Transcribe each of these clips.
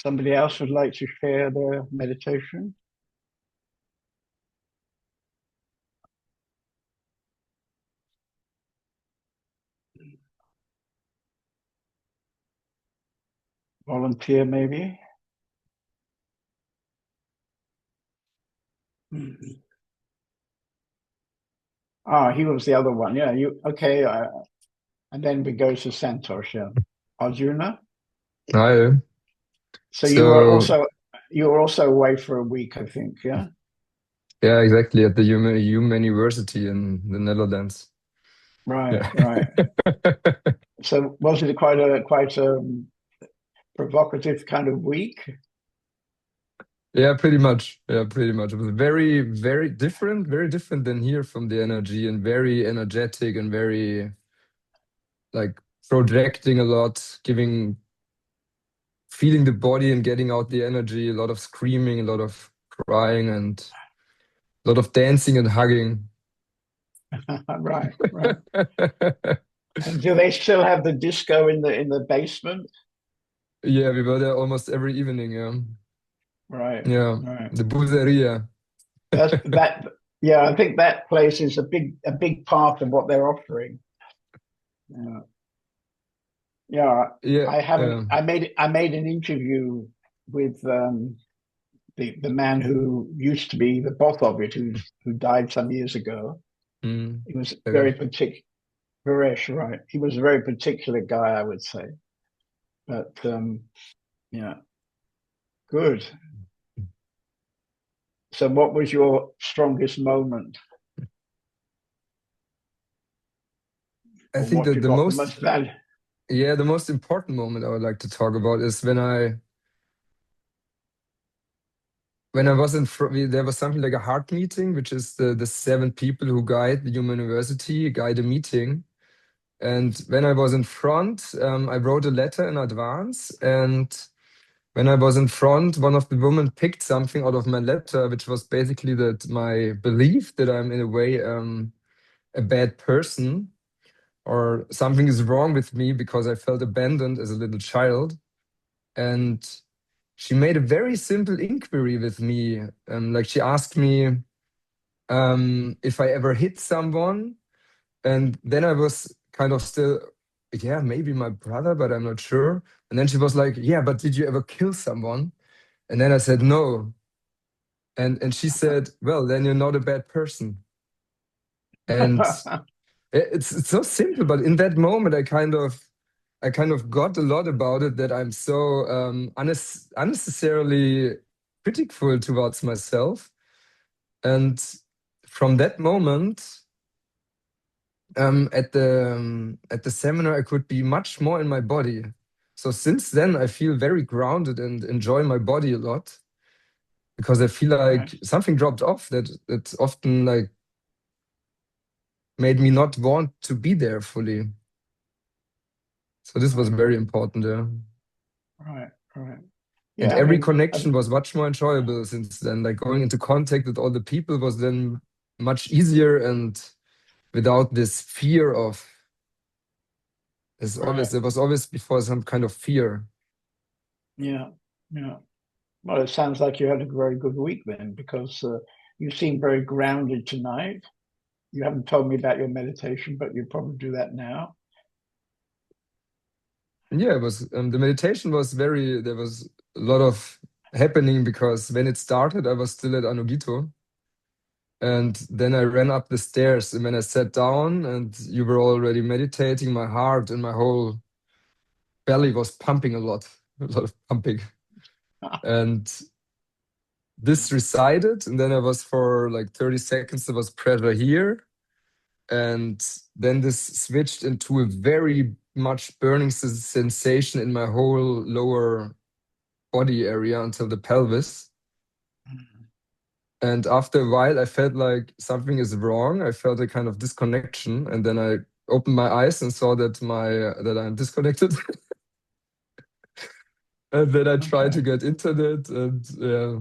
Somebody else would like to share their meditation? Volunteer, maybe? Mhm. Ah, he was the other one. Yeah, you okay? And then we go to Santosh. Yeah, Arjuna. Hi. So So you were also away for a week, I think. Yeah. yeah, exactly at the Human University in the Netherlands. Right. Yeah. Right. So was it quite a provocative kind of week? Yeah, pretty much. Yeah, pretty much. It was very different than here from the energy and very energetic and very like projecting a lot, feeling the body and getting out the energy, a lot of screaming, a lot of crying and a lot of dancing and hugging. Right. Right. And do they still have the disco in the basement? Yeah, we were there almost every evening. Right. Yeah, Right. the Buzeria. That. Yeah, I think that place is a big part of what they're offering. Yeah. Yeah, Yeah, I haven't. yeah. I made an interview with the man who used to be the boss of it, who died some years ago. Mm. He was Okay. very particular. Varesh, right? He was a very particular guy, I would say. But yeah, good. So, what was your strongest moment, I or think what that you the got the most, most value? yeah, the most important moment I would like to talk about is when I was there was something like a heart meeting, which is the seven people who guide the Human University, guide a meeting. And when I was in front, I wrote a letter in advance. And when I was in front, one of the women picked something out of my letter, which was basically that my belief that I'm in a way a bad person or something is wrong with me because I felt abandoned as a little child. And she made a very simple inquiry with me. Like she asked me if I ever hit someone. And then I was kind of still, yeah, maybe my brother, but I'm not sure. And then she was like, yeah, but did you ever kill someone? And then I said, no. And she said, well, then you're not a bad person. And it's so simple, but in that moment, I kind of got a lot about it that I'm so unnecessarily critical towards myself. And from that moment, at the seminar, I could be much more in my body. So since then, I feel very grounded and enjoy my body a lot because I feel Right, like something dropped off that often like made me not want to be there fully. So this was right, very important, yeah. right, right. And Yeah, I every mean, connection was much more enjoyable since then. Like going into contact with all the people was then much easier and without this fear of right. there was always before some kind of fear. Yeah, yeah. Well, it sounds like you had a very good week then, because you seem very grounded tonight. You haven't told me about your meditation, but you probably do that now. And yeah, it was the meditation was very there was a lot of happening because when it started, I was still at Anugito. And then I ran up the stairs, and when I sat down and you were already meditating, my heart and my whole belly was pumping a lot of pumping. And this resided, and then I was for like 30 seconds, there was pressure here. And then this switched into a very much burning sensation in my whole lower body area until the pelvis. And after a while, I felt like something is wrong. I felt a kind of disconnection, and then I opened my eyes and saw that I'm disconnected. And then I tried to Okay. get internet, and yeah,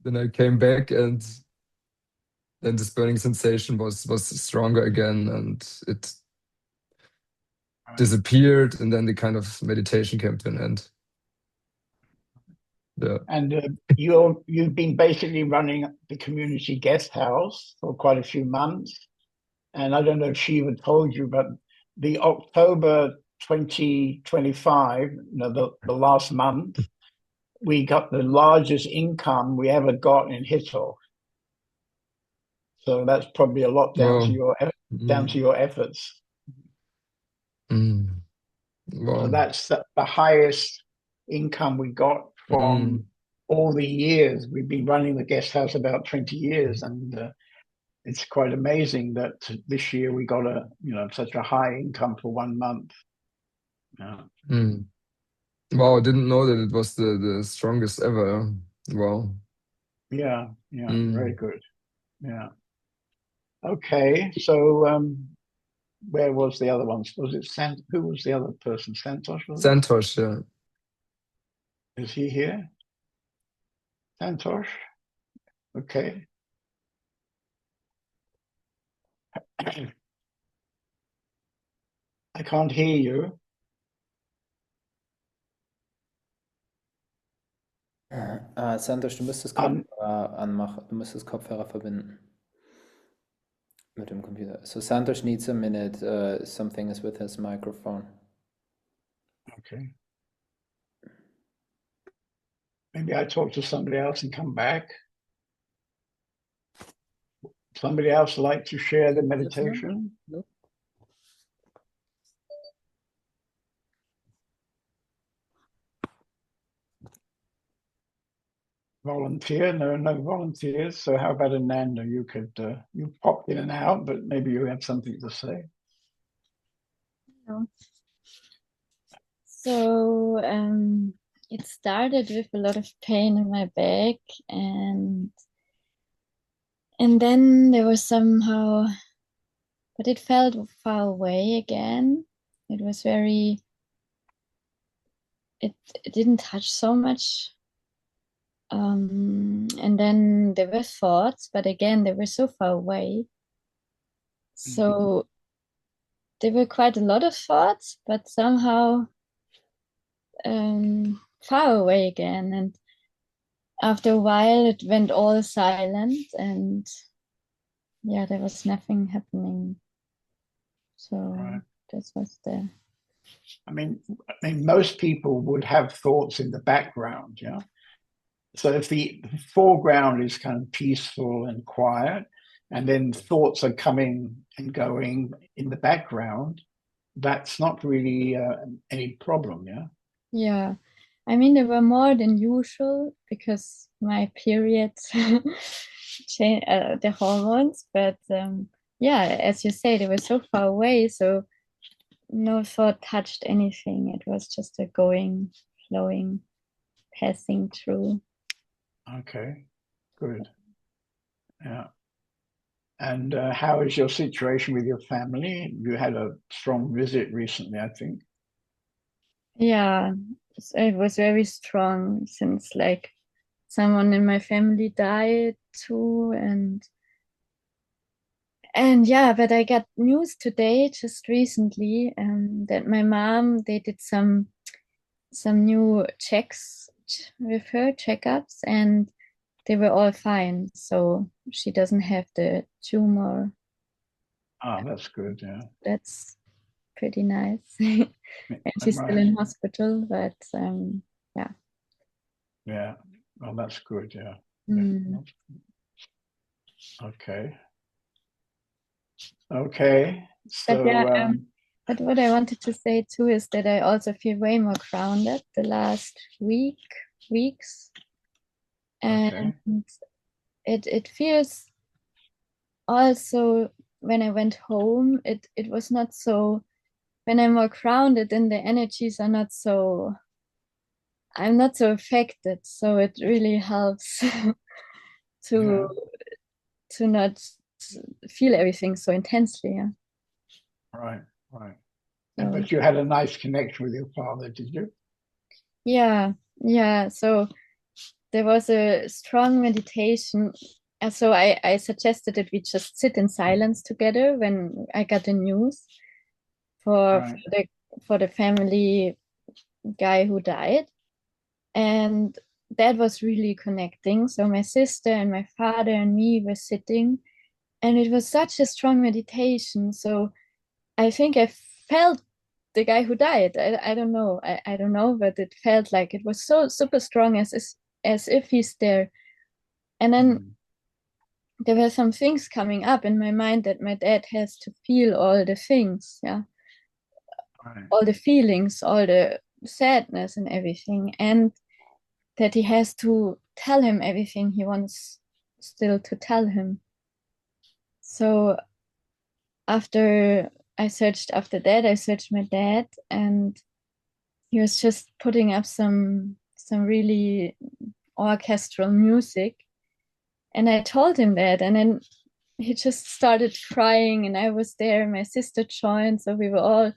then I came back, and then this burning sensation was stronger again, and it Right. disappeared, and then the kind of meditation came to an end. Yeah. And you've been basically running the community guest house for quite a few months. And I don't know if she even told you, but the October 2025, the last month, we got the largest income we ever got in Hitto. So that's probably a lot Wow. down Mm, to your efforts. mm, So wow. that's the highest income we got from Mm, all the years we've been running the guest house, about 20 years, and it's quite amazing that this year we got such a high income for 1 month. Yeah, mm. Wow, I didn't know that it was the strongest ever. Wow. yeah, yeah, very Mm. good. Yeah. Okay, so where was the other one? Was it Who was the other person? Santosh, was it? Santosh, yeah. Is he here? Santosh? Okay. I can't hear you. Santosh, du müsstest Um, Kopfhörer anmachen, du müsstest Kopfhörer verbinden mit dem Computer. So Santosh needs a minute. Something is with his microphone. okay. Maybe I talk to somebody else and come back. Somebody else like to share the meditation? No? Volunteer? No, no volunteers. So how about Ananda? You popped in and out, but maybe you have something to say. No. So it started with a lot of pain in my back, and then there was somehow, but it felt far away again. It was very, it didn't touch so much. And then there were thoughts, but again, they were so far away. So there were quite a lot of thoughts, but somehow far away again. And after a while, it went all silent, and yeah, there was nothing happening. So Right. this was the I mean, most people would have thoughts in the background, yeah. So if the foreground is kind of peaceful and quiet, and then thoughts are coming and going in the background, that's not really any problem, yeah. yeah. I mean, there were more than usual because my periods change the hormones, but yeah, as you say, they were so far away, so no thought touched anything. It was just a going, flowing, passing through. Okay, good. Yeah. And how is your situation with your family? You had a strong visit recently, I think. Yeah, it was very strong since like someone in my family died too, and yeah, but I got news today, just recently, that my mom, they did some new checks with her, checkups, and they were all fine. So she doesn't have the tumor. Ah, that's good. Yeah. That's pretty nice. And she's still Right. in hospital, but yeah. Yeah. Well, that's good. Yeah. Yeah. Mm. Okay. Okay. But yeah, So, but what I wanted to say too is that I also feel way more grounded the last weeks, and okay. it feels also when I went home, it was not so, when I'm more grounded, then the energies are not so, I'm not so affected. So it really helps to Yeah. to not feel everything so intensely. Yeah. Right. Right. And So but you had a nice connection with your father, did you? yeah, yeah. So there was a strong meditation. So I suggested that we just sit in silence together when I got the news for, Right. the for the family guy who died. And that was really connecting. So my sister and my father and me were sitting, and it was such a strong meditation. So I think I felt the guy who died. I don't know. I don't know, but it felt like it was so super strong as if he's there. And then there were some things coming up in my mind that my dad has to feel all the things, yeah. Right. All the feelings, all the sadness and everything. And that he has to tell him everything he wants still to tell him. So after I searched after that, I searched my dad, and he was just putting up some really orchestral music. And I told him that, and then he just started crying, and I was there, my sister joined, so we were all,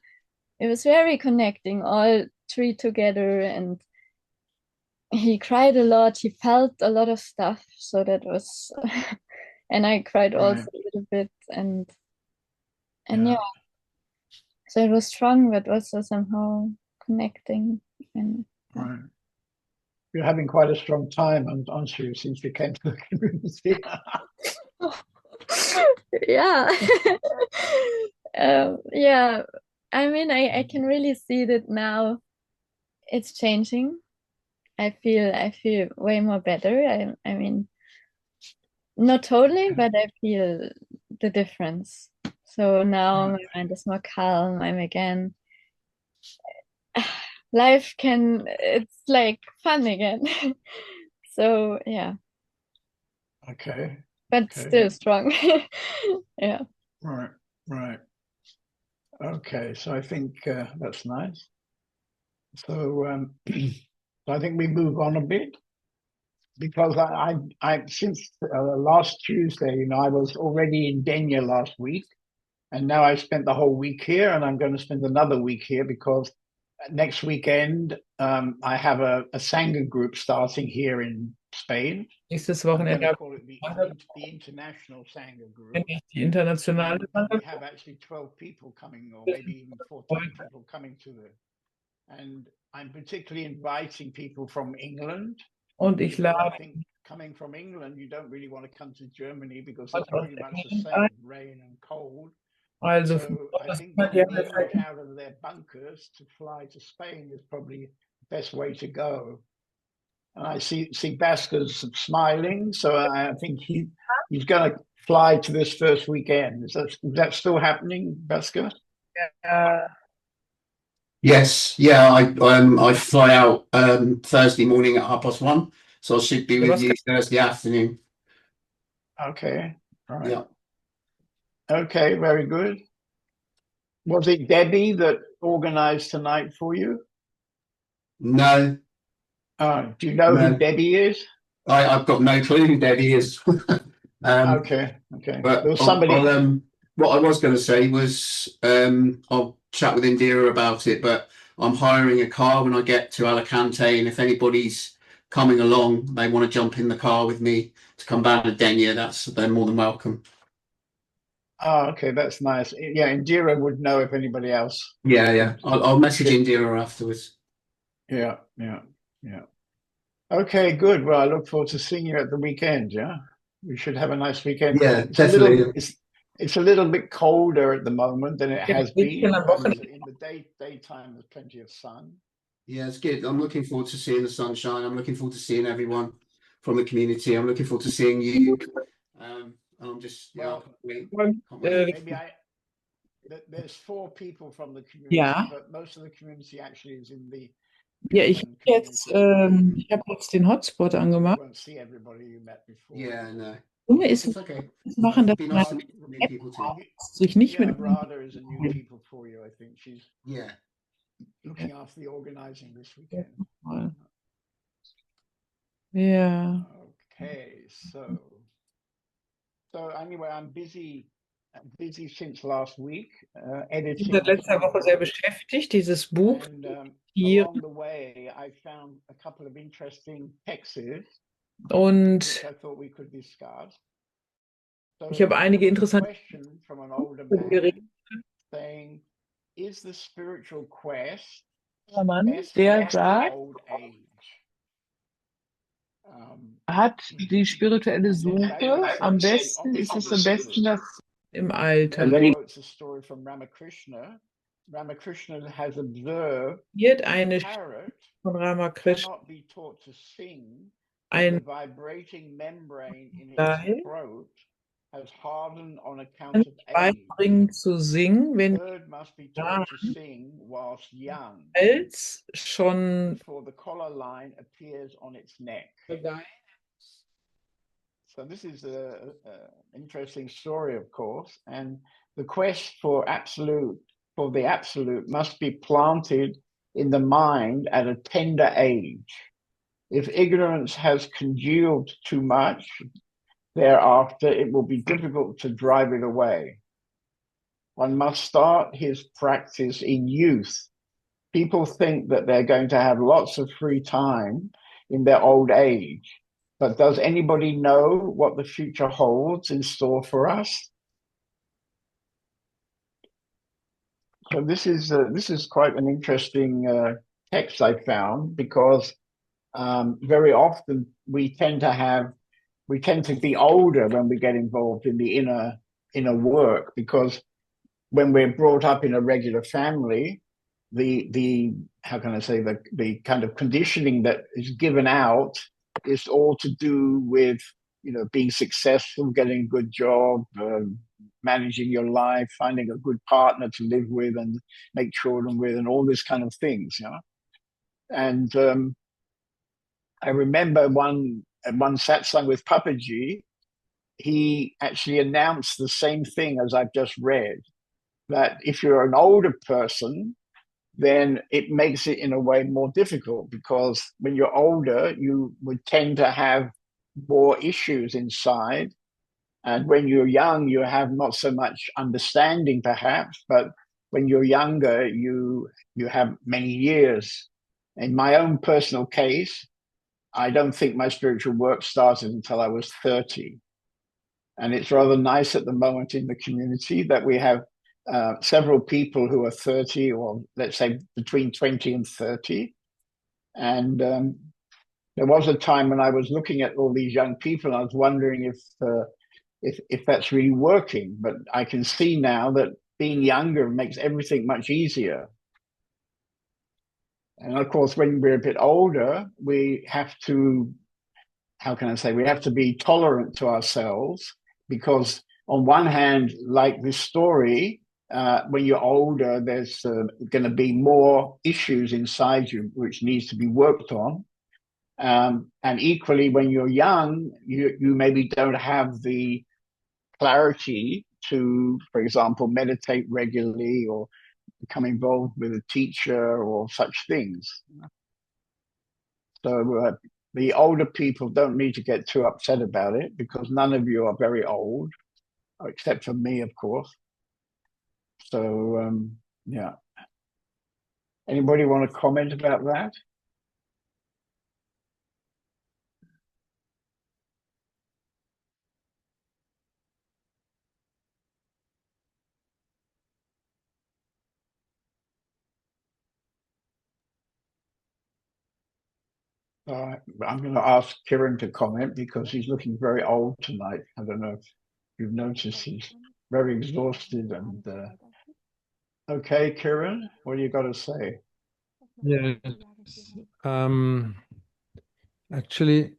it was very connecting, all three together, and he cried a lot, he felt a lot of stuff, so that was and I cried also Right. a little bit, and yeah, so it was strong but also somehow connecting. And Right. You're having quite a strong time, aren't you, since you came to the community? yeah. Yeah, I mean, I can really see that now it's changing. I feel way more better. I mean, not totally, but I feel the difference. So now my mind is more calm. I'm again, life it's like fun again. So yeah, Okay. but Okay. still strong. Yeah. Right. Right. Okay. So I think that's nice. So so I think we move on a bit, because I since last Tuesday, I was already in Denia last week, and now I've spent the whole week here, and I'm going to spend another week here because next weekend I have a Sangha group starting here in Spain. Nächstes I'm going Wochenende to call it the International Sangha Group. bin ich die internationale And we Sache. have actually 12 people coming, or maybe even 14 people coming to the. And I'm particularly inviting people from England. Und ich Because I lade think coming from England, you don't really want to come to Germany because it's Leute aus pretty much the England same, ein. rain and cold. Also So I das think mal getting die the English Zeit. out of their bunkers to fly to Spain is probably the best way to go. And I see Basker's smiling, so I think he's going to fly to this first weekend. Is that still happening, Basker? Yes, yeah, I fly out Thursday morning at 1:30, so I should be with you Thursday afternoon. Okay, all right. Yeah. Okay, very good. Was it Debbie that organized tonight for you? No, Do you know who No. Debbie is? I've got no clue who Debbie is. Okay. But There was somebody. what I was going to say was I'll chat with Indira about it, but I'm hiring a car when I get to Alicante, and if anybody's coming along, they want to jump in the car with me to come down to Denia, they're more than welcome. Oh, okay, that's nice. Yeah, Indira would know if anybody else. Yeah. I'll message Indira afterwards. Yeah. Okay, good. Well, I look forward to seeing you at the weekend. Yeah, we should have a nice weekend. Yeah, It's definitely. it's a little bit colder at the moment than it has been. am Wochenende. In the daytime, there's plenty of sun. Yeah, it's good. I'm looking forward to seeing the sunshine. I'm looking forward to seeing everyone from the community. I'm looking forward to seeing you. I'm just, Well, can't wait. maybe there's 4 people from the community, Ja. but most of the community actually is in the. Ja, ich habe jetzt den Hotspot You angemacht. won't see everybody you met before. Yeah, no. Dumme ist, It's okay. das machen, dass Be man nice to meet new people too. sich nicht Yeah, mit Rada is a new people for you. I think she's Yeah. looking after the organizing this weekend. Ja. Okay, so anyway, I'm busy since last week, editing. Seit letzter Woche sehr beschäftigt, dieses Buch. And hier. along the way, I found a couple of interesting texts Und which I thought we could discuss. So ich habe einige there was a interessante question from an older man saying, "Is the spiritual quest Mann, best der left to sagt, old age?" Hat die spirituelle Suche am besten, ist es am besten, das im Alter. And then he quotes a story from Ramakrishna. Ramakrishna has observed Hier a eine parrot von Ramakrishna, cannot be taught to sing. The ein vibrating membrane in its Geist throat has hardened on kann account of age. beibringen zu singen, wenn The bird must be taught to sing whilst young, als schon before the collar line appears on its neck. So this is an interesting story, of course, and the quest for the absolute must be planted in the mind at a tender age. If ignorance has congealed too much, thereafter it will be difficult to drive it away. One must start his practice in youth. People think that they're going to have lots of free time in their old age. But does anybody know what the future holds in store for us? So this is quite an interesting text I found, because very often we tend to be older when we get involved in the inner work, because when we're brought up in a regular family, the how can I say, the kind of conditioning that is given out is all to do with, being successful, getting a good job, managing your life, finding a good partner to live with and make children with, and all this kind of things, And I remember one satsang with Papaji, he actually announced the same thing as I've just read, that if you're an older person, then it makes it in a way more difficult, because when you're older, you would tend to have more issues inside. And when you're young, you have not so much understanding, perhaps, but when you're younger, you have many years. In my own personal case, I don't think my spiritual work started until I was 30. And it's rather nice at the moment in the community that we have several people who are 30, or let's say between 20 and 30. And there was a time when I was looking at all these young people, and I was wondering if that's really working. But I can see now that being younger makes everything much easier. And of course, when we're a bit older, we have to, how can I say, we have to be tolerant to ourselves, because on one hand, like this story, when you're older, there's going to be more issues inside you which needs to be worked on. And equally, when you're young, you maybe don't have the clarity to, for example, meditate regularly or become involved with a teacher or such things. So the older people don't need to get too upset about it, because none of you are very old, except for me, of course. So, yeah. Anybody want to comment about that? I'm going to ask Kiran to comment, because he's looking very old tonight. I don't know if you've noticed, he's very exhausted. And okay, Kiran, what do you got to say? Yes. Actually,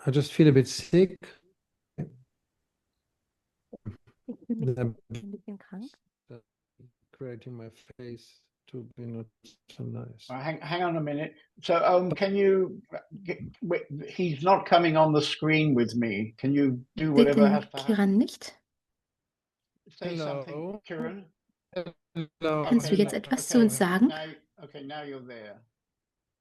I just feel a bit sick. Creating my face to be not so nice. Hang on a minute. So, can you? He's not coming on the screen with me. Can you do whatever has to happen? Nicht? Say something, Kiran. Hello. Kannst du jetzt etwas zu uns sagen? Okay, now you're there.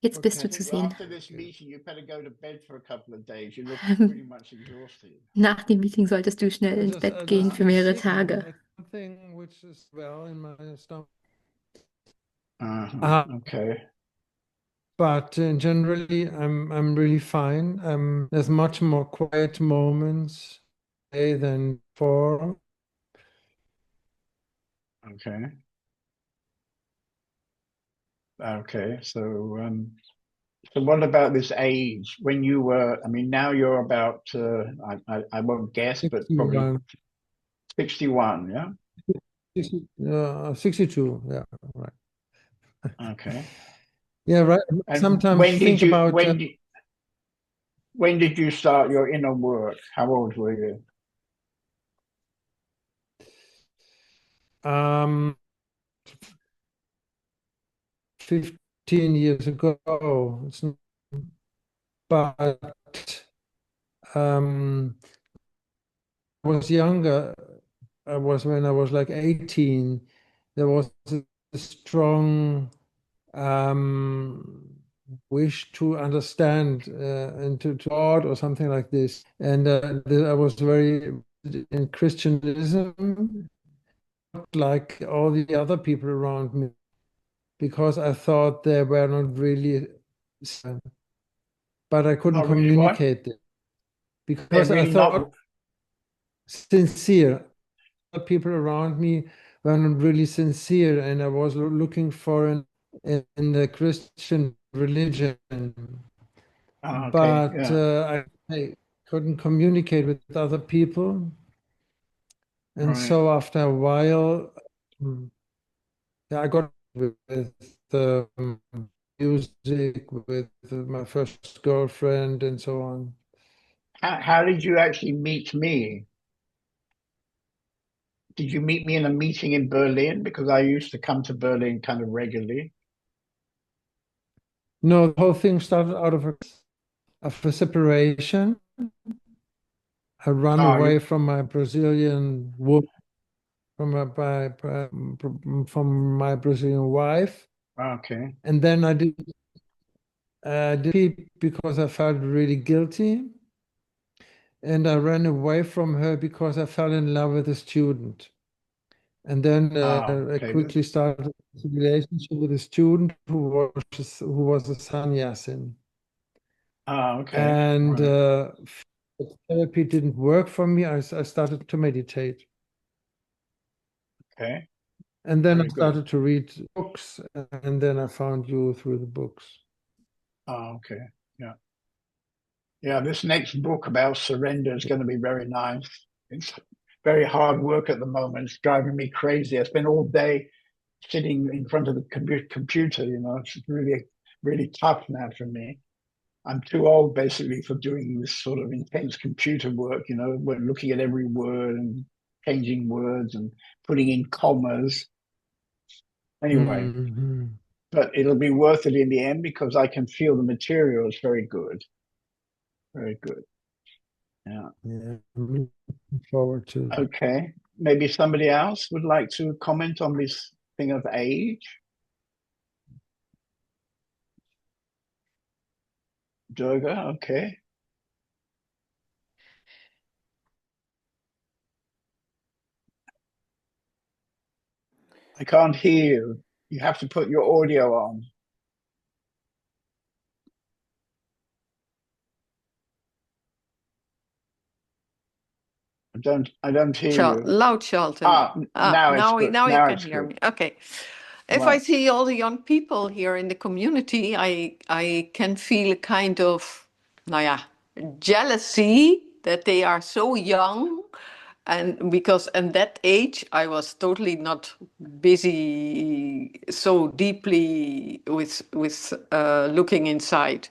Jetzt bist du zu sehen. After this meeting, you better go to bed for a couple of days. You look pretty much exhausted. Nach dem Meeting solltest du schnell ins Bett gehen für mehrere Tage. Something which is well in my stomach. Okay. But generally, I'm really fine. There's much more quiet moments today than before. Okay. Okay. So, So what about this age? When you were, I mean, now you're about, I won't guess, but probably 61, 61, yeah? 62. Yeah, right. Okay. Yeah, right. And Sometimes think about when did you start your inner work? How old were you? 15 years ago. But I was younger. I was when I was like 18. There was a strong wish to understand and to thought or something like this. And I was very in Christianism, like all the other people around me, because I thought they were not really, but I couldn't Not really what? communicate it They're because I really not. thought sincere. The people around me were not really sincere, and I was looking for in the Christian religion, Okay, but yeah, I couldn't communicate with other people, and right. so after a while, mm, yeah, I got with the music, with my first girlfriend, and so on. How did you actually meet me? Did you meet me in a meeting in Berlin? Because I used to come to Berlin kind of regularly. No, the whole thing started out of a separation. I ran Oh, away from my Brazilian woman, from my Brazilian wife, okay. and then I did it because I felt really guilty, and I ran away from her because I fell in love with a student, and then Oh, I okay. quickly started a relationship with a student who was a sannyasin, Oh, okay. and Right. therapy didn't work for me. I started to meditate. Okay. And then I Very good. started to read books, and then I found you through the books. Oh, okay. Yeah. Yeah. This next book about surrender is going to be very nice. It's very hard work at the moment. It's driving me crazy. I spend all day sitting in front of the computer, it's really, really tough now for me. I'm too old basically for doing this sort of intense computer work, we're looking at every word and changing words and putting in commas. Anyway, Mm-hmm. but it'll be worth it in the end because I can feel the material is very good. Very good. Yeah. Yeah, I'm looking forward to. Okay. Maybe somebody else would like to comment on this thing of age. Durga, okay. I can't hear you. You have to put your audio on. I don't hear you. Loud, Charlton. Now it's now, good. now you Now can it's hear good. me. Okay. If I Right. see all the young people here in the community, I can feel a kind of, nou ja, jealousy that they are so young. And because at that age, I was totally not busy so deeply with looking inside.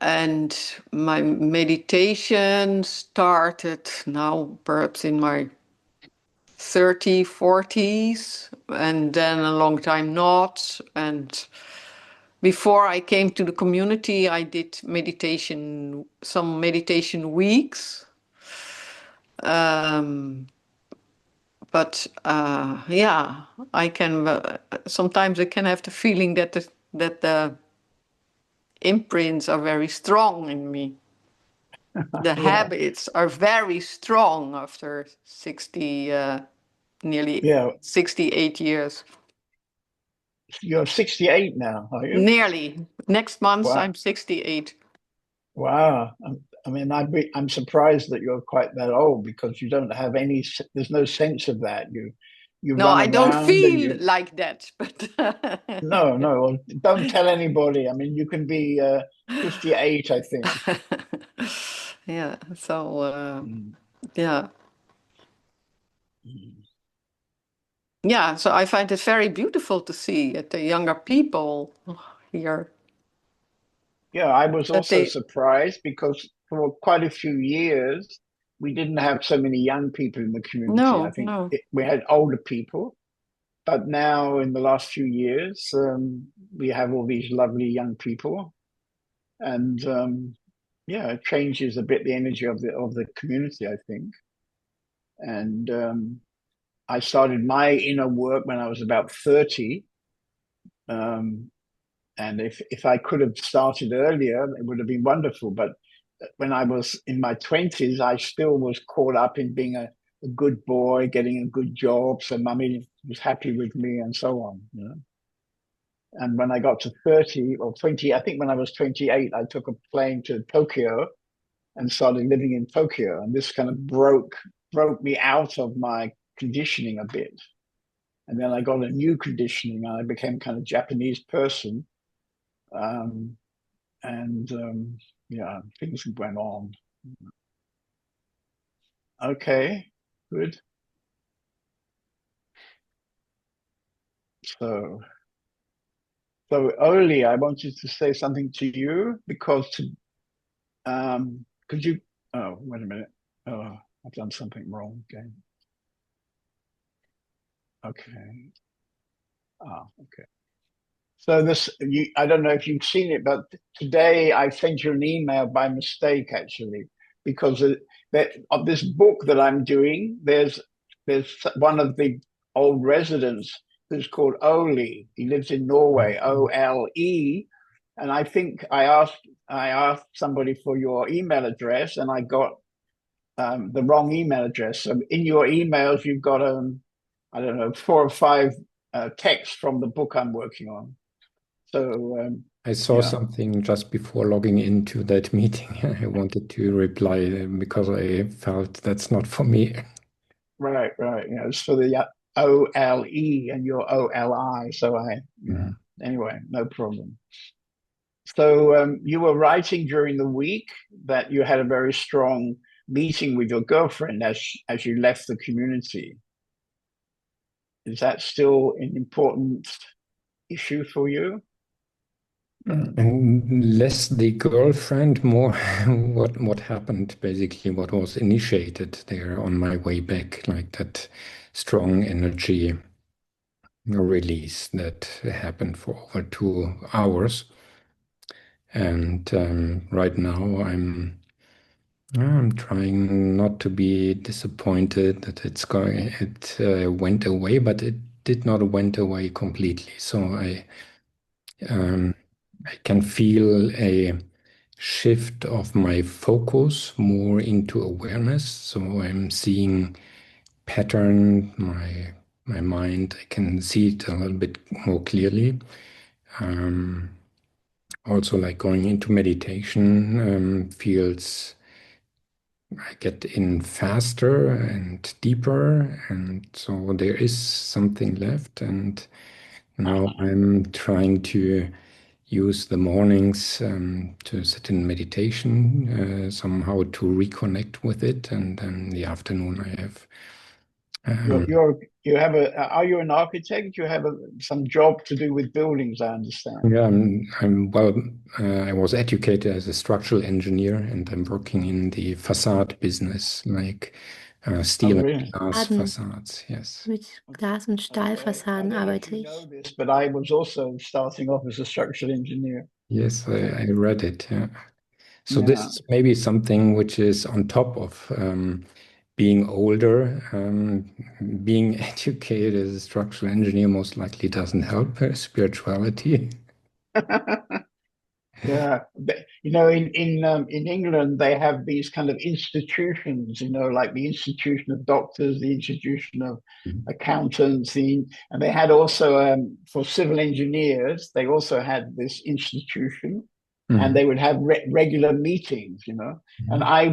And my meditation started now perhaps in my 40s, and then a long time not. And before I came to the community, I did meditation, some meditation weeks. But yeah, I can sometimes I can have the feeling that the imprints are very strong in me. The Yeah. habits are very strong after 60, nearly Yeah. 68 years. You're 68 now, are you? Nearly. Next month, Wow. I'm 68. Wow. I mean, I'm surprised that you're quite that old because you don't have there's no sense of that. you No, run I don't around and feel you. like that, but No, don't tell anybody. I mean, you can be 58, I think. yeah. So Mm. yeah, Mm. yeah. So I find it very beautiful to see at the younger people here Yeah, I was that also they. surprised because for quite a few years, we didn't have so many young people in the community. I No, think no. we had older people, but now in the last few years, we have all these lovely young people, and yeah, it changes a bit the energy of the community, I think. And I started my inner work when I was about 30. Um, and if I could have started earlier, it would have been wonderful. But when I was in my 20s, I still was caught up in being a good boy, getting a good job, so mummy was happy with me and so on. You know? And when I got to 30 or 20, I think when I was 28, I took a plane to Tokyo and started living in Tokyo. And this kind of broke me out of my conditioning a bit. And then I got a new conditioning and I became kind of Japanese person. Um, and yeah, things went on. Okay, good. So, Oli, I wanted to say something to you because could you? Oh, wait a minute. Oh, I've done something wrong again. Okay. Okay. So I don't know if you've seen it, but today I sent you an email by mistake, actually, because of this book that I'm doing. There's one of the old residents who's called Ole. He lives in Norway, OLE, and I think I asked somebody for your email address, and I got the wrong email address. So in your emails, you've got I don't know, 4 or 5 texts from the book I'm working on. So I saw something just before logging into that meeting. I wanted to reply because I felt that's not for me. Right. It's for the OLE and your OLI. So anyway, no problem. So you were writing during the week that you had a very strong meeting with your girlfriend as you left the community. Is that still an important issue for you? And less the girlfriend, more what happened, basically what was initiated there on my way back, like that strong energy release that happened for over 2 hours. And right now I'm trying not to be disappointed that it went away, but it did not went away completely. So I can feel a shift of my focus more into awareness. So I'm seeing pattern, my mind, I can see it a little bit more clearly. Also, like going into meditation feels I get in faster and deeper, and so there is something left. And now I'm trying to use the mornings to sit in meditation, somehow to reconnect with it, and then the afternoon I have. You have are you an architect? You have some job to do with buildings, I understand. Yeah, well, I was educated as a structural engineer, and I'm working in the facade business, like steel and glass facades. Yes. Mit Glas- und Stahlfassaden arbeite ich. But I was also starting off as a structural engineer. Yes, I read it. Yeah. So this is maybe something which is on top of being older. Being educated as a structural engineer most likely doesn't help spirituality. Yeah, in England they have these kind of institutions, like the Institution of Doctors, the Institution of Accountants, and they had also for civil engineers they also had this institution, and they would have regular meetings, and I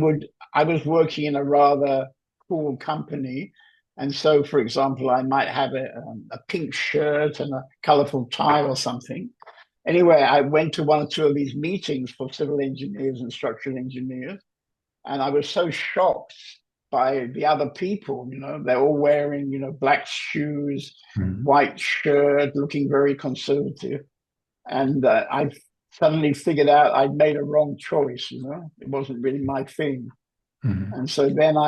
was working in a rather cool company And so, for example, I might have a pink shirt and a colorful tie or something. Anyway, I went to one or two of these meetings for civil engineers and structural engineers, and I was so shocked by the other people. They're all wearing, black shoes, white shirt, looking very conservative. And I suddenly figured out I'd made a wrong choice. It wasn't really my thing. And so then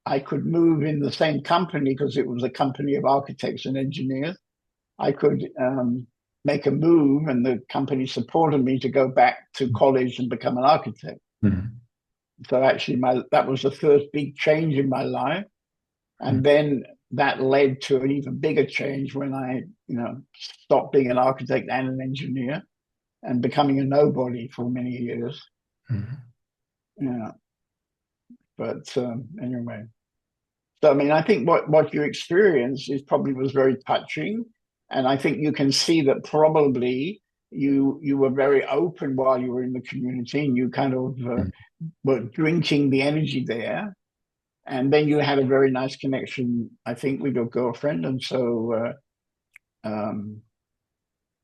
I could move in the same company because it was a company of architects and engineers. I could make a move, and the company supported me to go back to college and become an architect. So actually, that was the first big change in my life, and then that led to an even bigger change when I, stopped being an architect and an engineer, and becoming a nobody for many years. Yeah, but anyway. So, I mean, I think what you experienced was very touching. And I think you can see that probably you were very open while you were in the community, and you kind of were drinking the energy there. And then you had a very nice connection, I think, with your girlfriend. And so,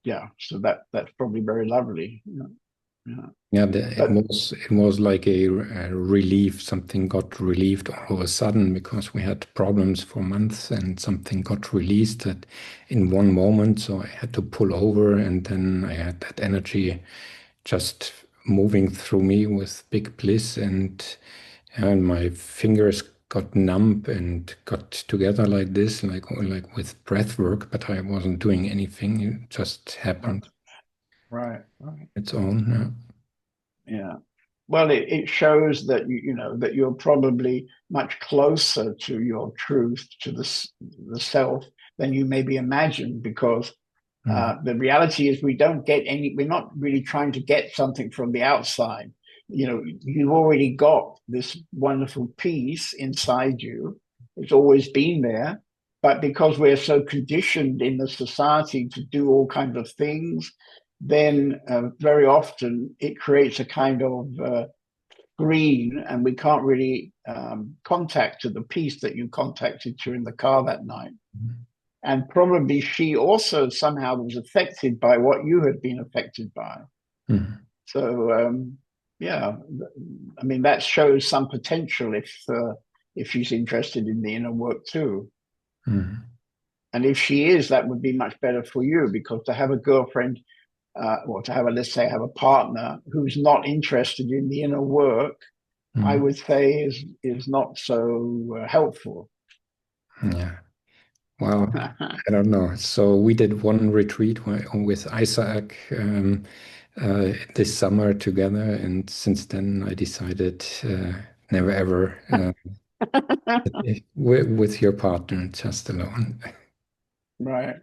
yeah, so that's probably very lovely. Yeah, it was like a relief. Something got relieved all of a sudden because we had problems for months, and something got released that in one moment. So I had to pull over, and then I had that energy just moving through me with big bliss, and my fingers got numb and got together like this, like with breath work, but I wasn't doing anything. It just happened. Right. Its own. Yeah. Well, it shows that that you're probably much closer to your truth, to the self, than you maybe imagined, because the reality is we're not really trying to get something from the outside. You've already got this wonderful peace inside you. It's always been there, but because we're so conditioned in the society to do all kinds of things, then very often it creates a kind of screen, and we can't really contact to the peace that you contacted to in the car that night. And probably she also somehow was affected by what you had been affected by. So, yeah, I mean, that shows some potential if she's interested in the inner work too. And if she is, that would be much better for you, because to have a girlfriend or to have a partner who's not interested in the inner work, I would say is not so helpful. Yeah. Well, I don't know. So we did one retreat with Isaac this summer together, and since then I decided never ever with your partner, just alone. Right.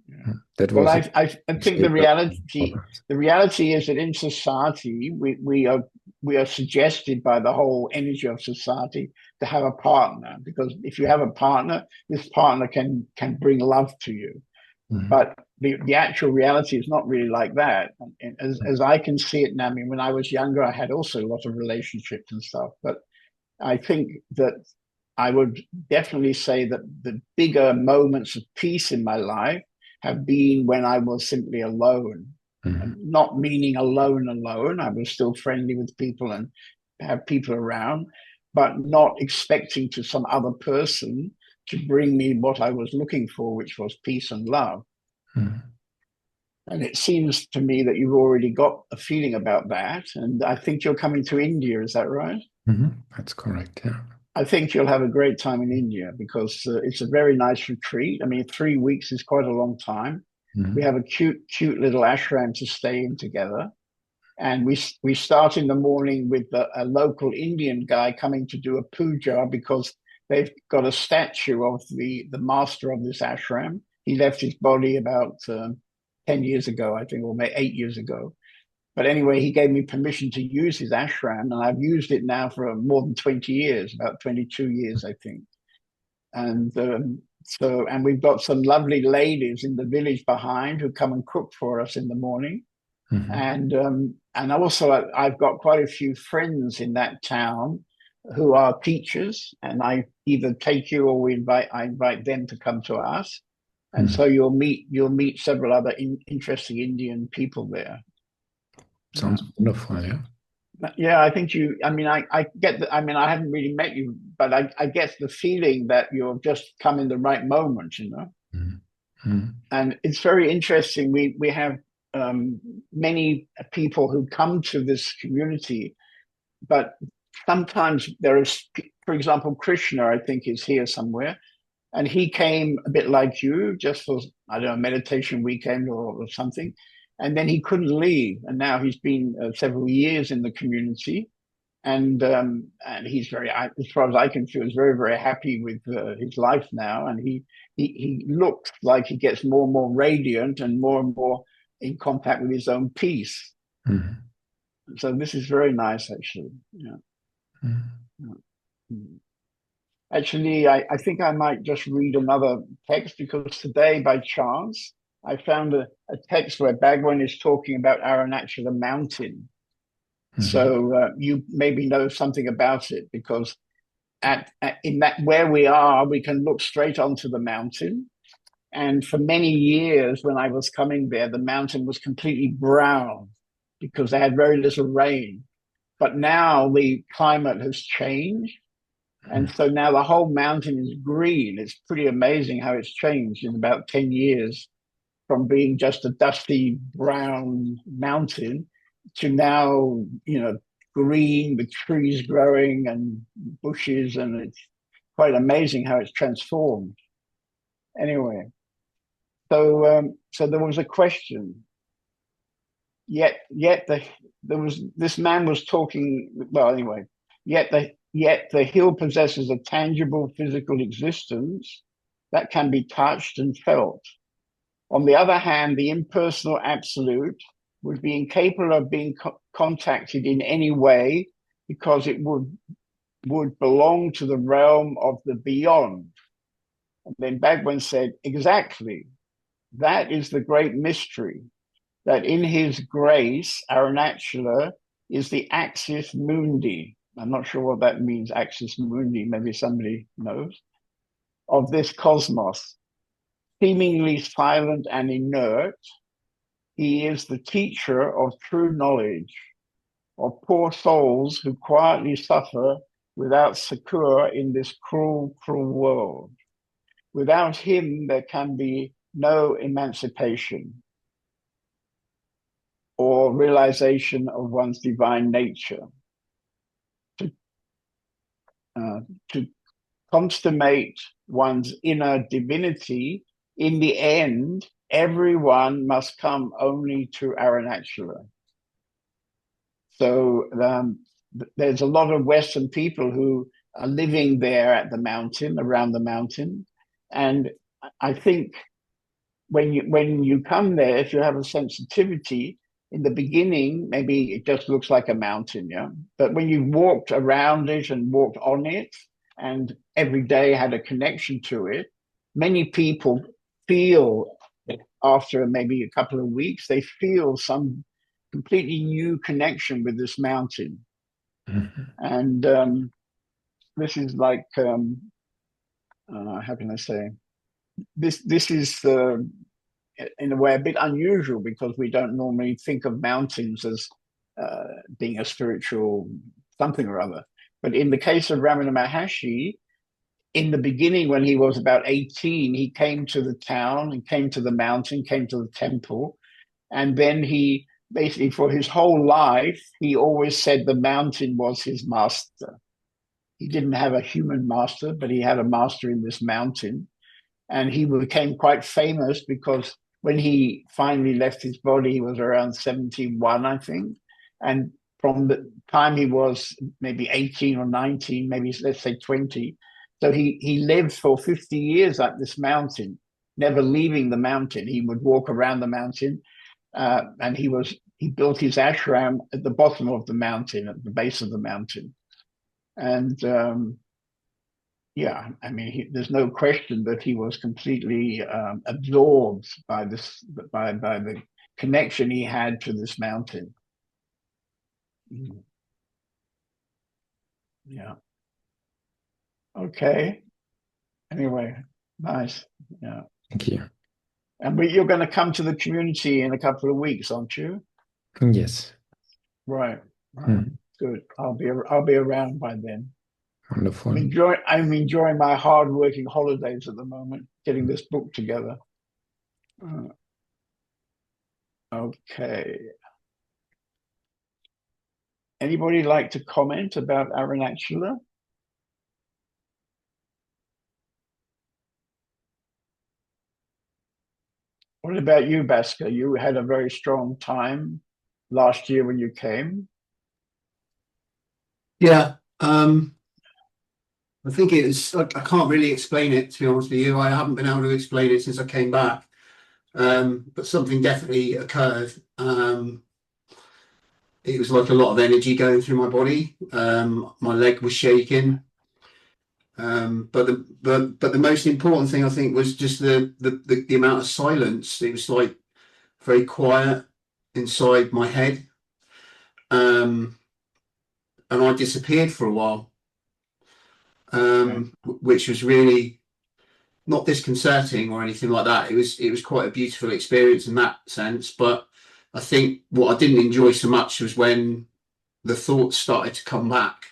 Yeah. That well, was I think the reality is that in society we are suggested by the whole energy of society to have a partner, because if you have a partner, this partner can bring love to you. But the actual reality is not really like that. And as I can see it now, I mean, when I was younger, I had also a lot of relationships and stuff. But I think that I would definitely say that the bigger moments of peace in my life have been when I was simply alone. Not meaning alone. I was still friendly with people and have people around, but not expecting to some other person to bring me what I was looking for, which was peace and love. And it seems to me that you've already got a feeling about that. And I think you're coming to India, is that right? That's correct, yeah. I think you'll have a great time in India, because it's a very nice retreat. I mean, 3 weeks is quite a long time. We have a cute little ashram to stay in together. And we start in the morning with a local Indian guy coming to do a puja, because they've got a statue of the master of this ashram. He left his body about 10 years ago, I think, or maybe 8 years ago. But anyway, he gave me permission to use his ashram, and I've used it now for more than 20 years, about 22 years, I think. And and we've got some lovely ladies in the village behind who come and cook for us in the morning. And also I've got quite a few friends in that town who are teachers, and I either take you or I invite them to come to us, and so you'll meet several other interesting Indian people there. Sounds wonderful, yeah. Yeah, I think you. I mean, I get. I mean, I haven't really met you, but I get the feeling that you're just come in the right moment, you know. And it's very interesting. We have many people who come to this community, but sometimes there is, for example, Krishna, I think, is here somewhere, and he came a bit like you, just for, I don't know, meditation weekend or something, and then he couldn't leave, and now he's been several years in the community, and he's very, as far as I can feel, is very, very happy with his life now, and he looks like he gets more and more radiant and more in contact with his own peace. So this is very nice, actually. Yeah. Actually, I think I might just read another text, because today, by chance, I found a text where Bhagwan is talking about Arunachala mountain. So you maybe know something about it, because in that where we are, we can look straight onto the mountain. And for many years, when I was coming there, the mountain was completely brown because they had very little rain. But now the climate has changed. And so now the whole mountain is green. It's pretty amazing how it's changed in about 10 years, from being just a dusty brown mountain to now, you know, green with trees growing and bushes. And it's quite amazing how it's transformed. Anyway, so there was a question. Yet this man was talking. Well, anyway, yet the hill possesses a tangible physical existence that can be touched and felt. On the other hand, the impersonal absolute would be incapable of being contacted in any way, because it would belong to the realm of the beyond. And then Bhagwan said, exactly, that is the great mystery, that in his grace, Arunachala is the axis mundi. I'm not sure what that means, axis mundi, maybe somebody knows, of this cosmos. Seemingly silent and inert, he is the teacher of true knowledge, of poor souls who quietly suffer without succor in this cruel, cruel world. Without him, there can be no emancipation or realization of one's divine nature. To consummate one's inner divinity, in the end, everyone must come only to Arunachala. So there's a lot of Western people who are living there at the mountain, around the mountain. And I think when you come there, if you have a sensitivity, in the beginning, maybe it just looks like a mountain, yeah. But when you walked around it and walked on it, and every day had a connection to it, many people feel, after maybe a couple of weeks, they feel some completely new connection with this mountain. And this is like, how can I say? This is in a way a bit unusual, because we don't normally think of mountains as being a spiritual something or other. But in the case of Ramana Maharshi, in the beginning, when he was about 18, he came to the town and came to the mountain, came to the temple. And then he basically, for his whole life, he always said the mountain was his master. He didn't have a human master, but he had a master in this mountain. And he became quite famous because when he finally left his body, he was around 71, I think. And from the time he was maybe 18 or 19, maybe let's say 20, so he lived for 50 years at this mountain, never leaving the mountain. He would walk around the mountain, and he built his ashram at the bottom of the mountain, at the base of the mountain. And yeah, I mean, there's no question that he was completely absorbed by the connection he had to this mountain. Yeah. Okay. Anyway, nice. Yeah. Thank you. And you're going to come to the community in a couple of weeks, aren't you? Yes. Right. Right. Good. I'll be around by then. Wonderful. I'm enjoying my hard-working holidays at the moment, getting this book together. Okay. Anybody like to comment about Aranacula? What about you, Basker? You had a very strong time last year when you came. Yeah. I think I can't really explain it, to be honest with you. I haven't been able to explain it since I came back. But something definitely occurred. It was like a lot of energy going through my body. My leg was shaking. But the most important thing I think was just the amount of silence. It was like very quiet inside my head. And I disappeared for a while. Which was really not disconcerting or anything like that. It was quite a beautiful experience in that sense. But I think what I didn't enjoy so much was when the thoughts started to come back,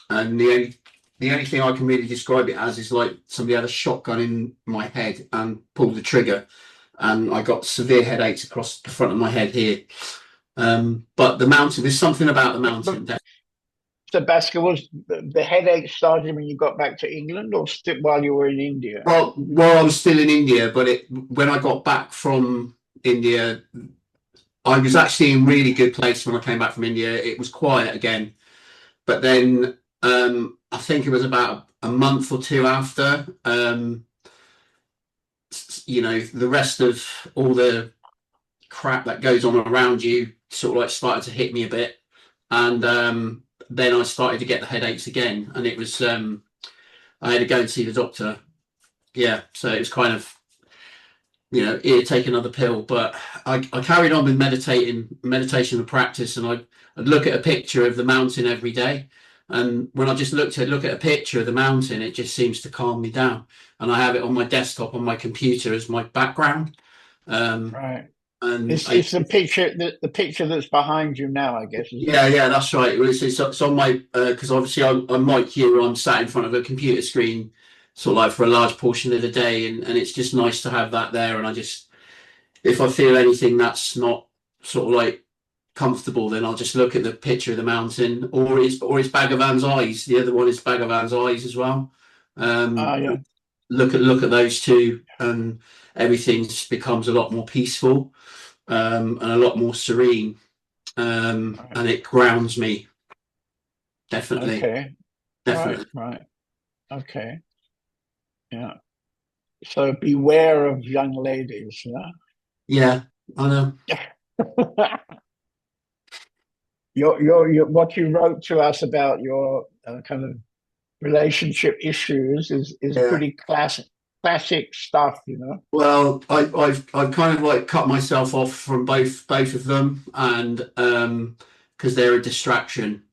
and the only thing I can really describe it as is like somebody had a shotgun in my head and pulled the trigger, and I got severe headaches across the front of my head here. But the mountain, there's something about the mountain. So, Basker, was the headache started when you got back to England, or still while you were in India? Well, I was still in India, but when I got back from India, I was actually in a really good place when I came back from India. It was quiet again, but then I think it was about a month or two after, the rest of all the crap that goes on around you sort of like started to hit me a bit, and then I started to get the headaches again, and it was I had to go and see the doctor. Yeah, so it was kind of, here, take another pill. But I carried on with meditation and practice, and I'd look at a picture of the mountain every day. And when I just look at a picture of the mountain, it just seems to calm me down. And I have it on my desktop on my computer as my background. Right. And it's the picture that's behind you now, I guess. Yeah, that's right. It's on my because obviously I'm like here. I'm sat in front of a computer screen, sort of like for a large portion of the day, and it's just nice to have that there. And if I feel anything that's not sort of like comfortable, then I'll just look at the picture of the mountain, or it's Bhagavan's eyes. The other one is Bhagavan's eyes as well. Yeah. Look at those two, and everything just becomes a lot more peaceful, and a lot more serene. And it grounds me. Definitely. Okay. Definitely. Right. Okay. Yeah. So beware of young ladies. Yeah. Yeah, I know. Your what you wrote to us about your kind of relationship issues is pretty classic stuff, Well, I've kind of like cut myself off from both of them, and because they're a distraction,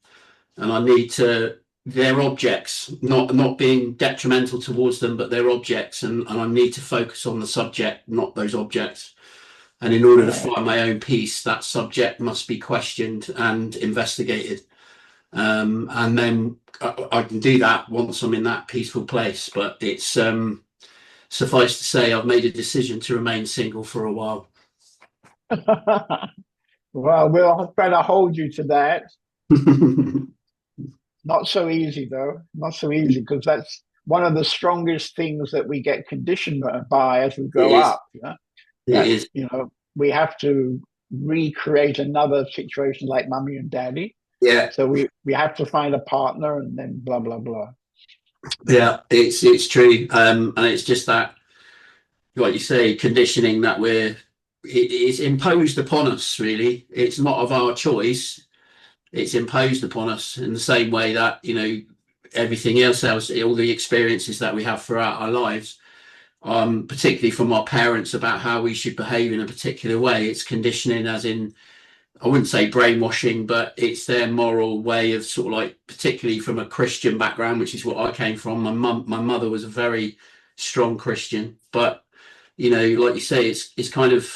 and I need to. They're objects, not being detrimental towards them, but they're objects, and I need to focus on the subject, not those objects. And in order to find my own peace, that subject must be questioned and investigated. And then I can do that once I'm in that peaceful place. But it's suffice to say, I've made a decision to remain single for a while. Well, we'll try to hold you to that. Not so easy, though. Not so easy, because that's one of the strongest things that we get conditioned by as we grow up. It is. We have to recreate another situation like mummy and daddy. Yeah. So we have to find a partner, and then blah blah blah. Yeah, it's true, and it's just that, like you say, conditioning that it's imposed upon us. Really, it's not of our choice. It's imposed upon us in the same way that everything else, all the experiences that we have throughout our lives, particularly from our parents about how we should behave in a particular way. It's conditioning, as in I wouldn't say brainwashing, but it's their moral way of sort of like, particularly from a Christian background, which is what I came from. My mother was a very strong Christian, but you know, like you say, it's kind of.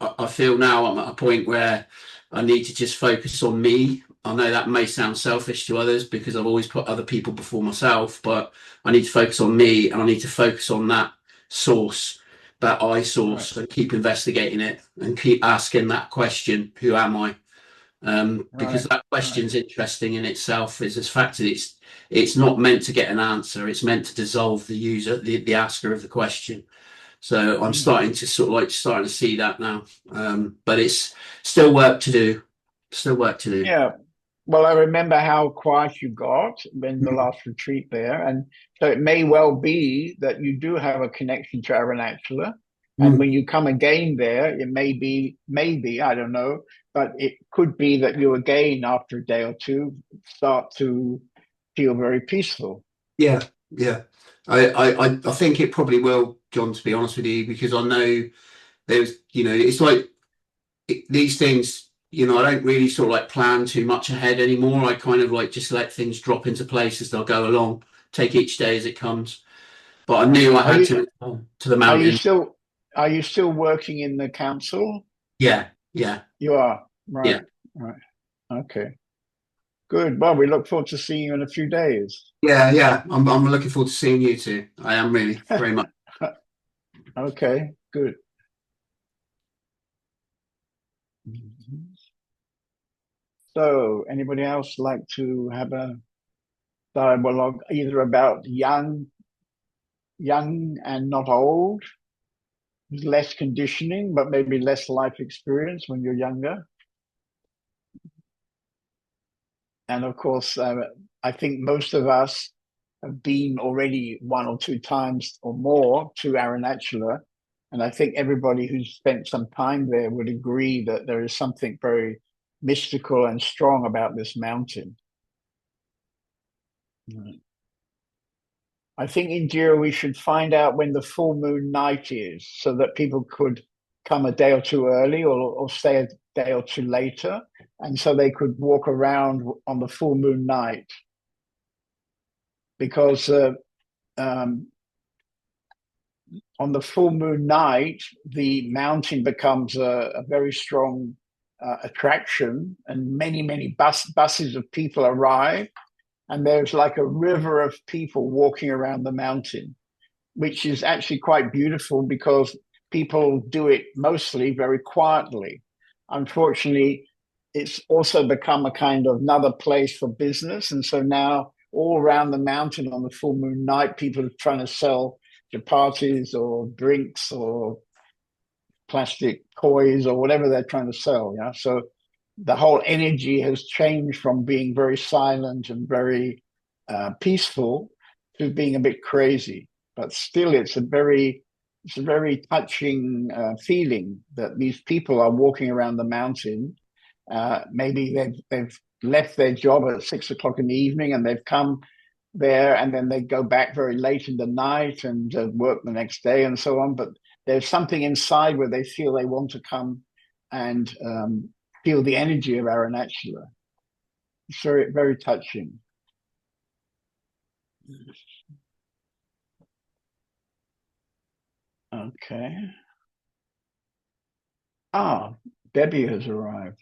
I feel now I'm at a point where I need to just focus on me. I know that may sound selfish to others because I've always put other people before myself, but I need to focus on me and I need to focus on that source, that I source, and keep investigating it and keep asking that question, who am I? Because that question's interesting in itself. Is this fact that it's not meant to get an answer, it's meant to dissolve the user, the asker of the question. So I'm starting to starting to see that now. But it's still work to do. Still work to do. Yeah. Well, I remember how quiet you got in the last retreat there. And so it may well be that you do have a connection to Aranacula. And when you come again there, it may be, maybe, I don't know, but it could be that you again, after a day or two, start to feel very peaceful. Yeah, yeah. I think it probably will, John, to be honest with you, because I know there's, you know, it's like these things, you know, I don't really sort of like plan too much ahead anymore. I kind of like just let things drop into place as they'll go along, take each day as it comes. But I knew I had to the mountain. Are you still working in the council? Yeah, yeah. You are, right. Yeah. Right. Okay. Good. Well, we look forward to seeing you in a few days. Yeah, yeah. I'm looking forward to seeing you too. I am really very much. Okay, good. So, anybody else like to have a dialogue either about young and not old, less conditioning, but maybe less life experience when you're younger? And of course, I think most of us have been already one or two times or more to Aranacula. And I think everybody who's spent some time there would agree that there is something very mystical and strong about this mountain. I think, Indira, we should find out when the full moon night is so that people could come a day or two early or stay a day or two later. And so they could walk around on the full moon night. Because on the full moon night, the mountain becomes a very strong attraction, and many buses of people arrive, and there's like a river of people walking around the mountain, which is actually quite beautiful because people do it mostly very quietly. Unfortunately, it's also become a kind of another place for business, and so now all around the mountain on the full moon night, people are trying to sell chapatis or drinks or plastic toys or whatever they're trying to sell. Yeah. So the whole energy has changed from being very silent and very peaceful to being a bit crazy. But still, it's a very touching feeling that these people are walking around the mountain. Maybe they've left their job at 6 o'clock in the evening and they've come there, and then they go back very late in the night and work the next day and so on. But there's something inside where they feel they want to come and feel the energy of Aranacula. It's very touching. Okay. Debbie has arrived.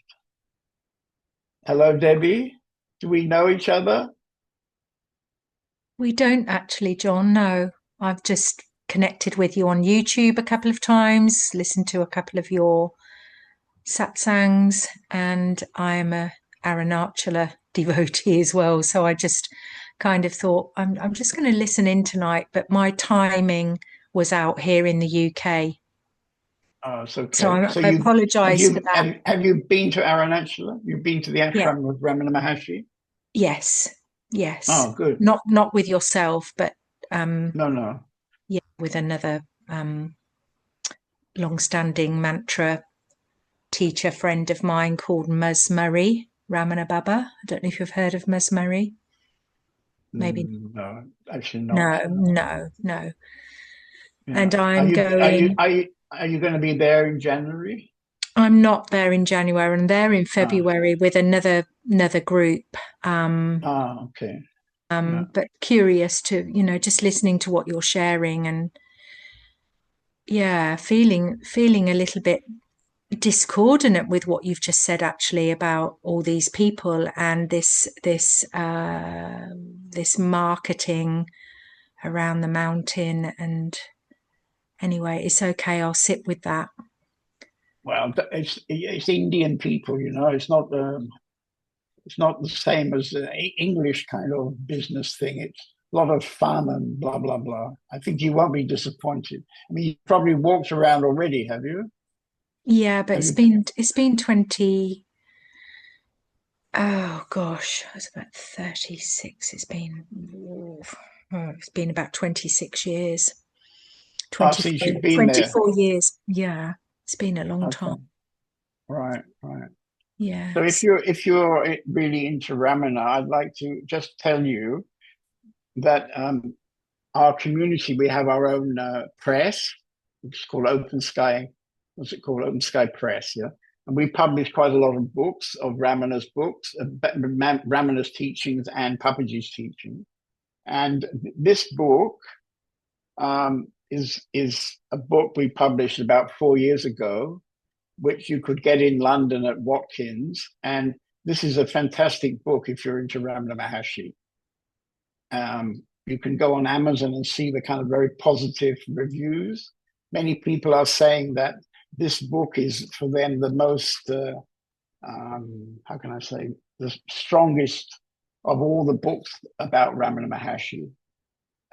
Hello, Debbie. Do we know each other? We don't actually, John. No, I've just connected with you on YouTube a couple of times, listened to a couple of your satsangs, and I'm a Aranacula devotee as well. So I just kind of thought I'm just going to listen in tonight, but my timing was out here in the UK. Oh, it's okay. So I apologise for that. Have you been to Aranacula? You've been to the ashram of Ramana Maharshi? Yes. Oh, good. Not with yourself, but no. Yeah, with another long-standing mantra teacher friend of mine called Ms. Murray, Ramana Baba. I don't know if you've heard of Ms. Murray. Maybe no, actually not. No. Yeah. And Are you going to be there in January? I'm not there in January, and they're in February with another group. Okay. But curious to, just listening to what you're sharing, and feeling a little bit discordant with what you've just said, actually, about all these people and this marketing around the mountain. And anyway, it's okay. I'll sit with that. Well, it's Indian people, It's not the same as the English kind of business thing. It's a lot of fun and blah blah blah. I think you won't be disappointed. I mean, you probably walked around already, have you? Yeah, but it's been 20. Oh gosh, I was about 36. It's been about 26 years. 24, since you've been 24 years. Yeah, it's been a long time. Right. Yeah. So if you're really into Ramana, I'd like to just tell you that our community, we have our own press. It's called Open Sky. What's it called? Open Sky Press. Yeah. And we publish quite a lot of books, of Ramana's books, Ramana's teachings and Papaji's teaching. And this book is a book we published about 4 years ago, which you could get in London at Watkins. And this is a fantastic book if you're into Ramana Maharshi. You can go on Amazon and see the kind of very positive reviews. Many people are saying that this book is for them the most, how can I say, the strongest of all the books about Ramana Maharshi.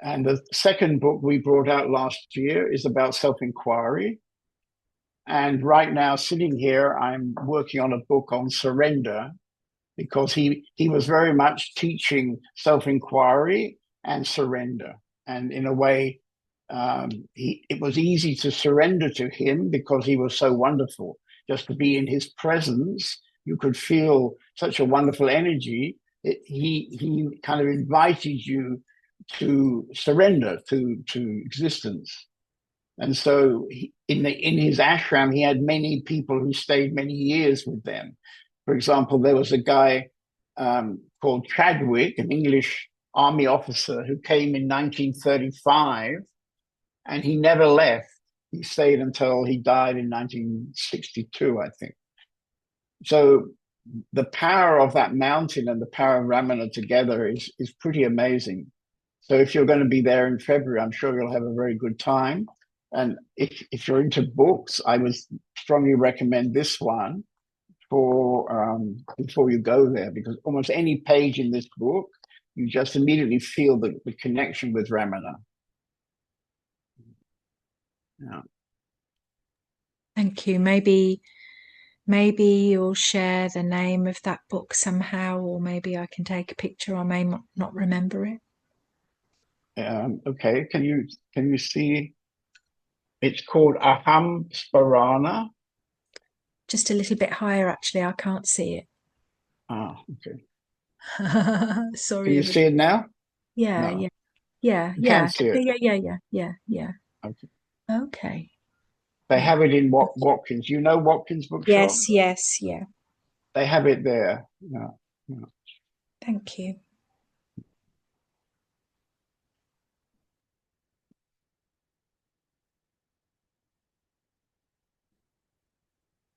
And the second book we brought out last year is about self-inquiry. And right now, sitting here, I'm working on a book on surrender, because he was very much teaching self-inquiry and surrender. And in a way, it was easy to surrender to him because he was so wonderful. Just to be in his presence, you could feel such a wonderful energy. He kind of invited you to surrender to existence. And so in his ashram, he had many people who stayed many years with them. For example, there was a guy called Chadwick, an English army officer who came in 1935, and he never left. He stayed until he died in 1962, I think. So the power of that mountain and the power of Ramana together is pretty amazing. So if you're going to be there in February, I'm sure you'll have a very good time. And if you're into books, I would strongly recommend this one for before you go there, because almost any page in this book, you just immediately feel the connection with Ramana. Yeah. Thank you. Maybe you'll share the name of that book somehow, or maybe I can take a picture. I may not remember it. Okay. Can you see? It's called Aham Sparana. Just a little bit higher, actually. I can't see it. Okay. Sorry. Can you see it now? Yeah, no. Yeah. You can't see it. Yeah. Okay. They have it in Watkins. You know Watkins bookshop? Yes, yeah. They have it there. Yeah. Thank you.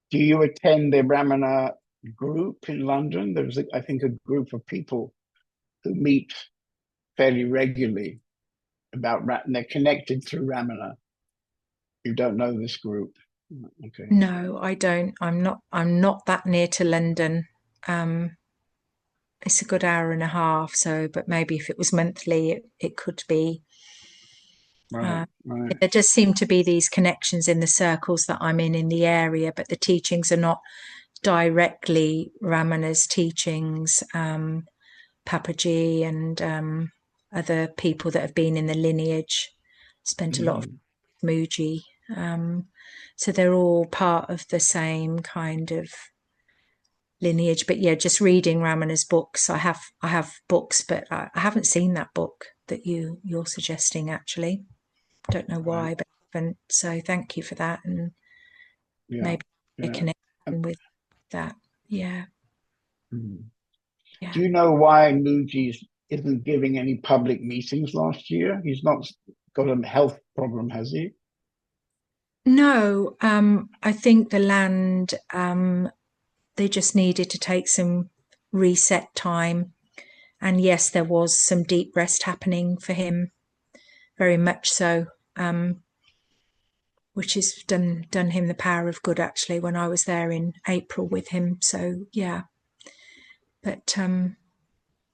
Do you attend the Ramana group in London? There's, I think, a group of people who meet fairly regularly about and they're connected through Ramana. You don't know this group? Okay. No, I don't. I'm not that near to London. It's a good hour and a half. So, but maybe if it was monthly, it could be. Right. There does seem to be these connections in the circles that I'm in the area, but the teachings are not directly Ramana's teachings. Papaji and other people that have been in the lineage spent a lot of Muji. So they're all part of the same kind of lineage. But yeah, just reading Ramana's books. I have books, but I haven't seen that book that you're suggesting, actually. Don't know why, but I haven't. So thank you for that. And maybe a Yeah. connection with that. Yeah. Mm. Yeah. Do you know why Muji isn't giving any public meetings last year? He's not got a health problem, has he? No, I think the land, they just needed to take some reset time. And yes, there was some deep rest happening for him, very much so, which has done him the power of good, actually, when I was there in April with him. So, yeah. But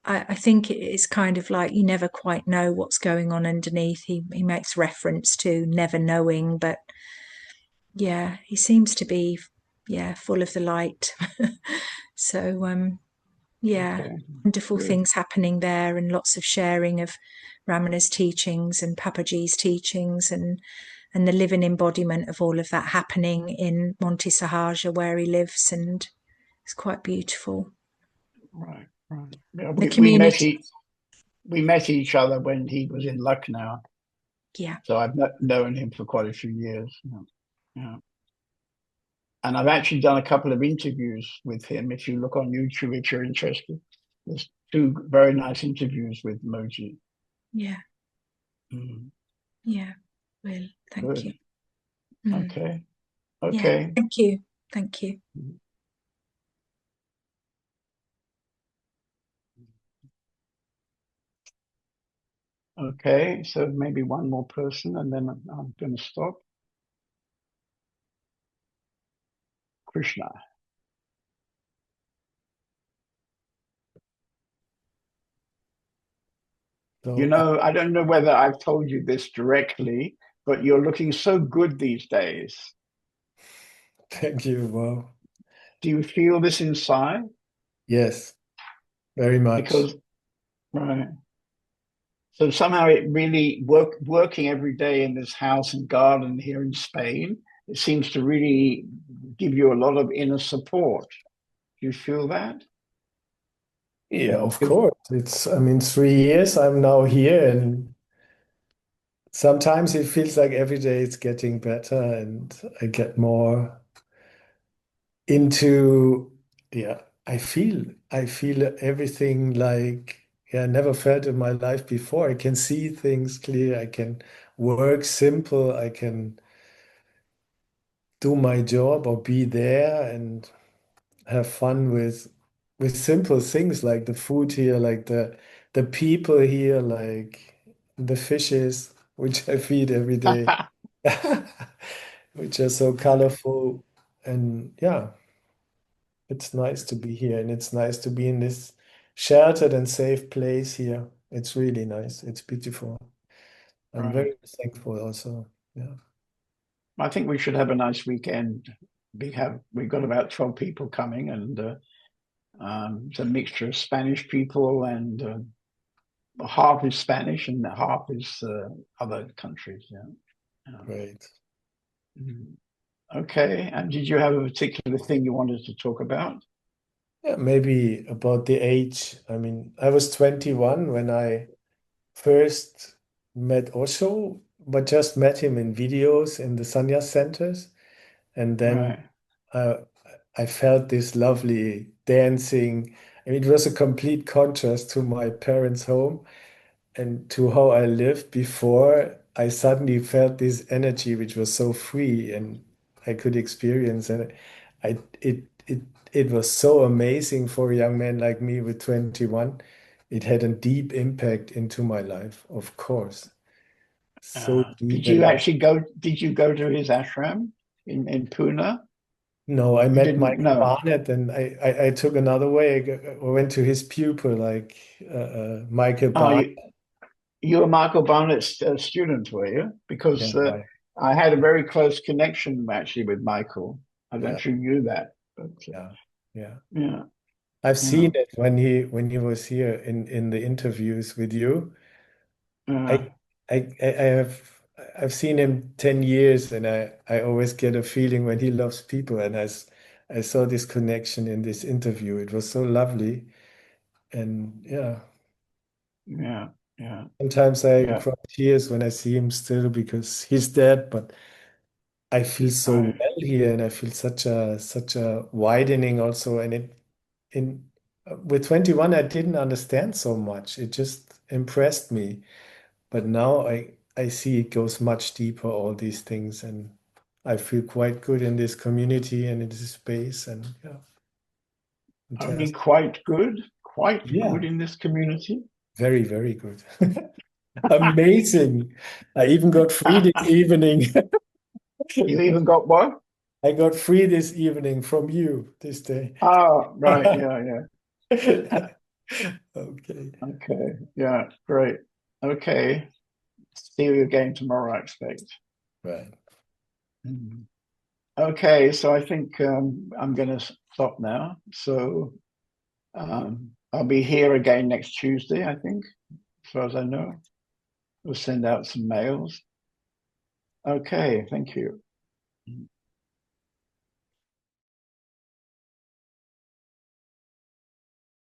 I think it's kind of like you never quite know what's going on underneath. He makes reference to never knowing, but yeah, he seems to be, yeah, full of the light. So, yeah, Okay. wonderful Good. things happening there, and lots of sharing of Ramana's teachings and Papaji's teachings, and the living embodiment of all of that happening in Monte Sahaja where he lives, and it's quite beautiful. Right, right. Yeah, The we community, met each other when he was in Lucknow, yeah, so I've known him for quite a few years. Yeah. Yeah. And I've actually done a couple of interviews with him. If you look on YouTube, if you're interested, there's two very nice interviews with Moji. yeah, Mm. yeah. Well, thank you. Good. Mm. Okay. Yeah, Okay. thank you. Thank you. Okay. So maybe one more person, and then I'm going to stop. Krishna. So, You know, I don't know whether I've told you this directly, but you're looking so good these days. thank you. Wow. Do you feel this inside? Yes, very much. Because, right. So somehow it really working every day in this house and garden here in Spain, it seems to really give you a lot of inner support. Do you feel that? Yeah, of course. I mean, 3 years I'm now here, and sometimes it feels like every day it's getting better, and I get more into, yeah, I feel everything like, yeah, I never felt in my life before. I can see things clear. I can work simple. I can do my job or be there and have fun with simple things like the food here, like the people here, like the fishes, which I feed every day, which are so colorful. And yeah, it's nice to be here, and it's nice to be in this sheltered and safe place here. It's really nice. It's beautiful. I'm Right. very thankful also. Yeah. I think we should have a nice weekend. We've got about 12 people coming, and it's a mixture of Spanish people, and half is Spanish and half is other countries. Yeah. Great. Mhm. Okay. And did you have a particular thing you wanted to talk about? Yeah, maybe about the age. I mean, I was 21 when I first met Osho, but just met him in videos in the sannyas centers. And then Right. uh, I felt this lovely dancing. I mean, it was a complete contrast to my parents' home and to how I lived before. I suddenly felt this energy, which was so free and I could experience. And I, it was so amazing for a young man like me with 21. It had a deep impact into my life, of course. So deep. Did you actually go? Did you go to his ashram in Pune? No, I You met didn't? Michael No. Barnett, and I took another way. I went to his pupil, like Michael Oh, Barnett. you were Michael Barnett's student, were you? Yeah, Because right. I had a very close connection actually with Michael. I don't know Yeah, if you knew that, but yeah, yeah. yeah, I've yeah, seen it when he was here in the interviews with you. yeah, I I have I've seen him 10 years, and I always get a feeling when he loves people, and I saw this connection in this interview. It was so lovely, and yeah. yeah, yeah, Sometimes I yeah. cry tears when I see him still because he's dead, but I feel so Right. well here, and I feel such a widening also. And it in with 21, I didn't understand so much. It just impressed me. But now I see it goes much deeper, all these things, and I feel quite good in this community and in this space. And yeah, Only fantastic. quite Yeah, good in this community. very, very good. Amazing. I even got free this evening. You even got what? I got free this evening from you this day. Oh, right. Yeah, yeah. Okay. Okay. Yeah, great. Okay. See you again tomorrow, I expect. Right. Mhm. Okay, so I think I'm going to stop now. So I'll be here again next Tuesday, I think, as far as I know. We'll send out some mails. Okay, thank you.